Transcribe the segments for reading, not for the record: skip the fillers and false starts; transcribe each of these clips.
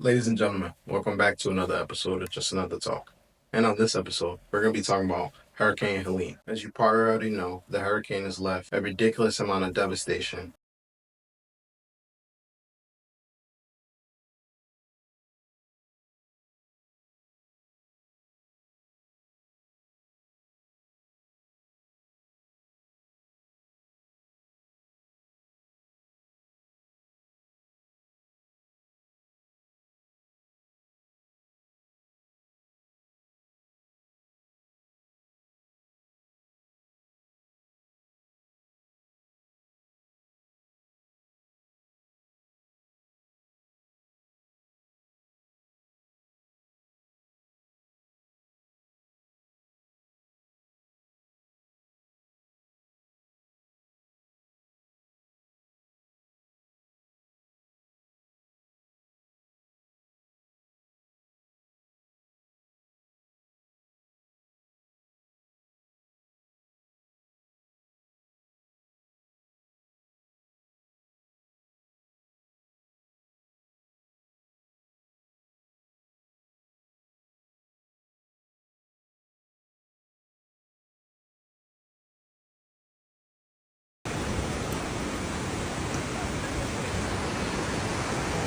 Ladies and gentlemen, welcome back to another episode of Just Another Talk. And on this episode, we're going to be talking about Hurricane Helene. As you probably already know, the hurricane has left a ridiculous amount of devastation.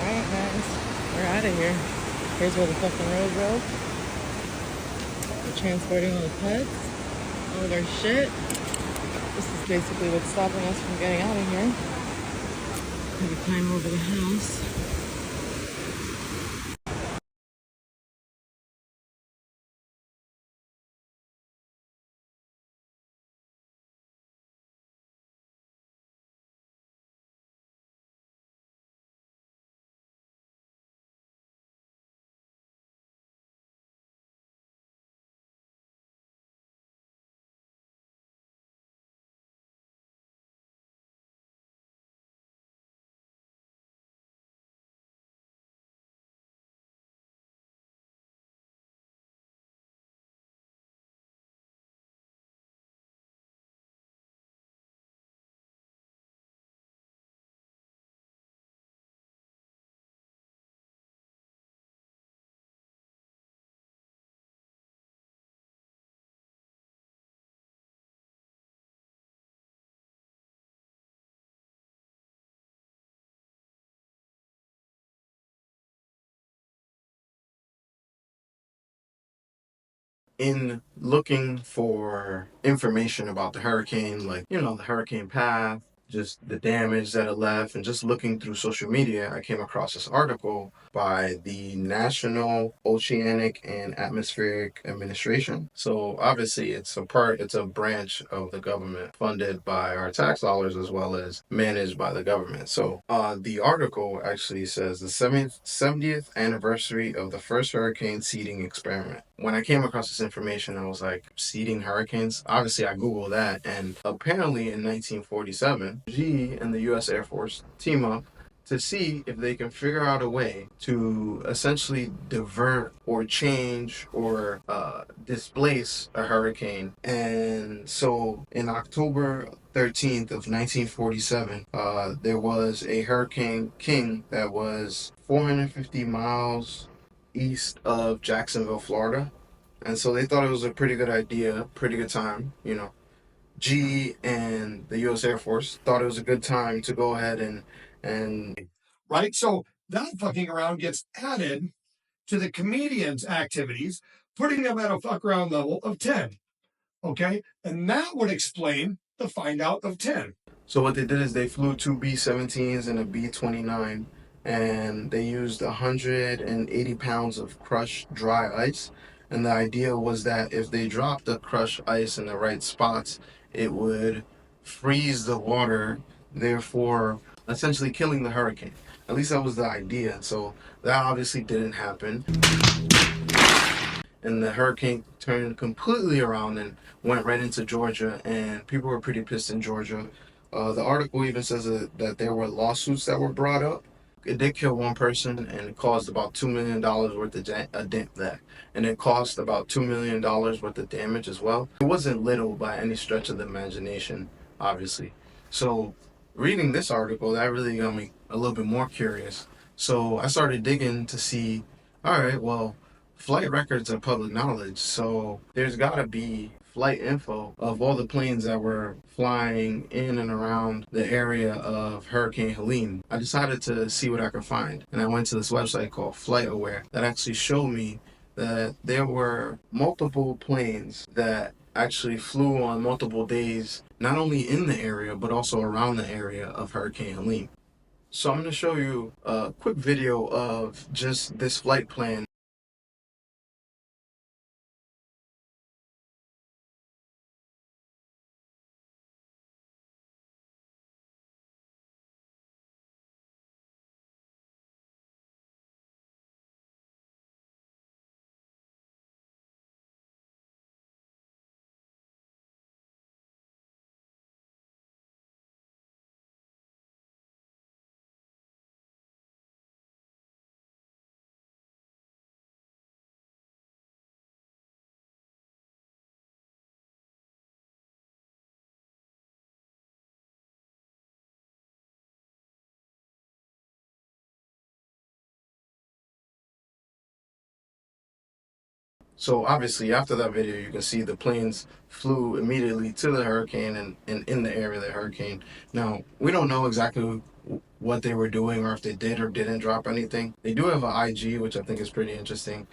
Alright guys, we're out of here. Here's where the fucking road broke. We're transporting all the pets, all of our shit. This is basically what's stopping us from getting out of here. Maybe climb over the house. In looking for information about the hurricane, like, the hurricane path, just the damage that it left, and just looking through social media, I came across this article by the National Oceanic and Atmospheric Administration. So obviously it's a branch of the government funded by our tax dollars as well as managed by the government. So the article actually says the 70th anniversary of the first hurricane seeding experiment. When I came across this information, I was like, seeding hurricanes? Obviously, I Googled that, and apparently in 1947, GE and the U.S. Air Force team up to see if they can figure out a way to essentially divert or change or displace a hurricane. And so in October 13th of 1947, there was a Hurricane King that was 450 miles east of Jacksonville, Florida. And so they thought it was a pretty good idea, pretty good time. G and the U.S. Air Force thought it was a good time to go ahead and right? So that fucking around gets added to the comedian's activities, putting them at a fuck around level of 10. Okay? And that would explain the find out of 10. So what they did is they flew two B-17s and a B-29, and they used 180 pounds of crushed dry ice. And the idea was that if they dropped the crushed ice in the right spots, it would freeze the water, therefore essentially killing the hurricane. At least that was the idea. So that obviously didn't happen. And the hurricane turned completely around and went right into Georgia, and people were pretty pissed in Georgia. The article even says that there were lawsuits that were brought up. It did kill one person, and it caused about $2 million worth of and it cost about $2 million worth of damage as well. It wasn't little by any stretch of the imagination, obviously. So reading this article, that really got me a little bit more curious So I started digging to see, all right, well, flight records are public knowledge, so there's got to be flight info of all the planes that were flying in and around the area of Hurricane Helene. I decided to see what I could find, and I went to this website called Flight Aware that actually showed me that there were multiple planes that actually flew on multiple days, not only in the area, but also around the area of Hurricane Helene. So I'm going to show you a quick video of just this flight plan. So obviously after that video, you can see the planes flew immediately to the hurricane and in the area of the hurricane. Now, we don't know exactly what they were doing or if they did or didn't drop anything. They do have an IG, which I think is pretty interesting,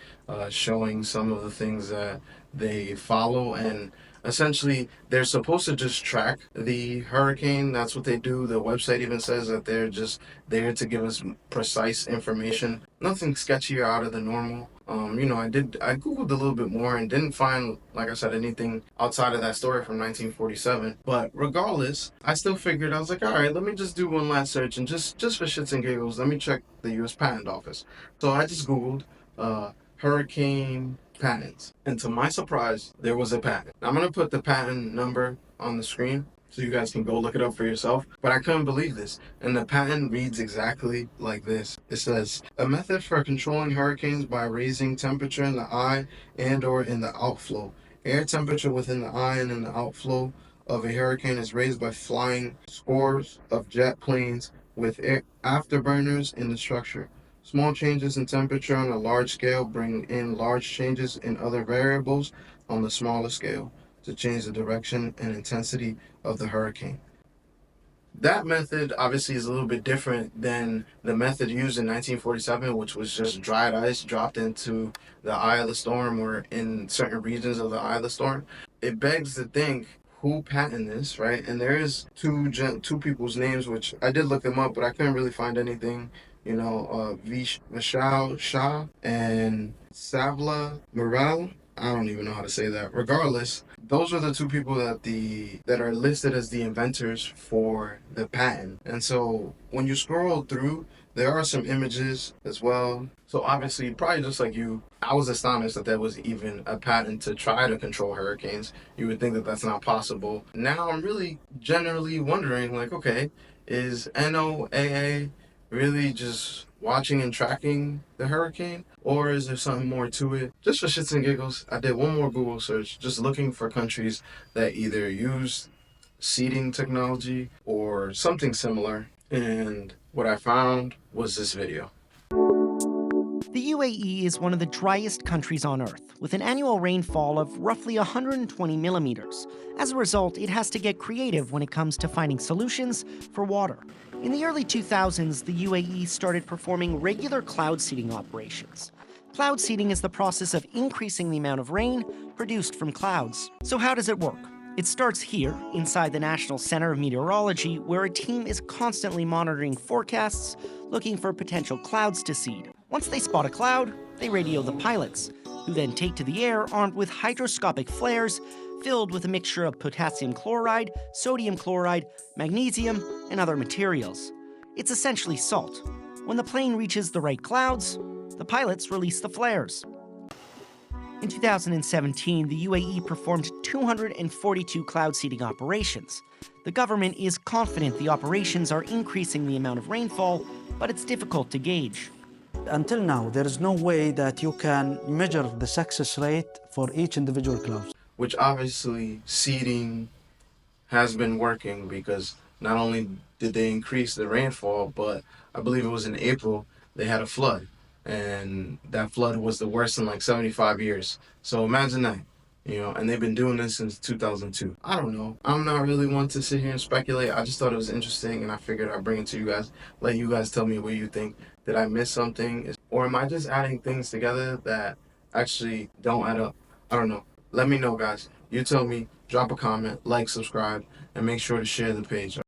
showing some of the things that they follow. And essentially, they're supposed to just track the hurricane. That's what they do. The website even says that they're just there to give us precise information. Nothing sketchy or out of the normal. I Googled a little bit more and didn't find, like I said, anything outside of that story from 1947. But regardless, I still figured, I was like, all right, let me just do one last search and just for shits and giggles, let me check the U.S. Patent Office. So I just Googled hurricane patents. And to my surprise, there was a patent. I'm going to put the patent number on the screen so you guys can go look it up for yourself. But I couldn't believe this. And the patent reads exactly like this. It says, a method for controlling hurricanes by raising temperature in the eye and or in the outflow. Air temperature within the eye and in the outflow of a hurricane is raised by flying scores of jet planes with afterburners in the structure. Small changes in temperature on a large scale bring in large changes in other variables on the smaller scale to change the direction and intensity of the hurricane. That method obviously is a little bit different than the method used in 1947, which was just dried ice dropped into the eye of the storm or in certain regions of the eye of the storm. It begs to think who patented this, right? And there is two people's names, which I did look them up, but I couldn't really find anything. Vishal Shah and Savla Morel. I don't even know how to say that. Regardless, those are the two people that are listed as the inventors for the patent. And so when you scroll through, there are some images as well. So obviously, probably just like you, I was astonished that there was even a patent to try to control hurricanes. You would think that that's not possible. Now I'm really generally wondering, like, okay, is NOAA really just watching and tracking the hurricane, or is there something more to it? Just for shits and giggles, I did one more Google search, just looking for countries that either use seeding technology or something similar, and what I found was this video. The UAE is one of the driest countries on Earth, with an annual rainfall of roughly 120 millimeters. As a result, it has to get creative when it comes to finding solutions for water. In the early 2000s, the UAE started performing regular cloud seeding operations. Cloud seeding is the process of increasing the amount of rain produced from clouds. So how does it work? It starts here, inside the National Center of Meteorology, where a team is constantly monitoring forecasts, looking for potential clouds to seed. Once they spot a cloud, they radio the pilots, who then take to the air armed with hydroscopic flares filled with a mixture of potassium chloride, sodium chloride, magnesium, and other materials. It's essentially salt. When the plane reaches the right clouds, the pilots release the flares. In 2017, the UAE performed 242 cloud seeding operations. The government is confident the operations are increasing the amount of rainfall, but it's difficult to gauge. Until now, there is no way that you can measure the success rate for each individual cloud. Which obviously seeding has been working, because not only did they increase the rainfall, but I believe it was in April, they had a flood, and that flood was the worst in like 75 years. So imagine that. And they've been doing this since 2002. I don't know. I'm not really one to sit here and speculate. I just thought it was interesting, and I figured I'd bring it to you guys, let you guys tell me what you think. Did I miss something? Or am I just adding things together that actually don't add up? I don't know. Let me know, guys. You tell me, drop a comment, like, subscribe, and make sure to share the page.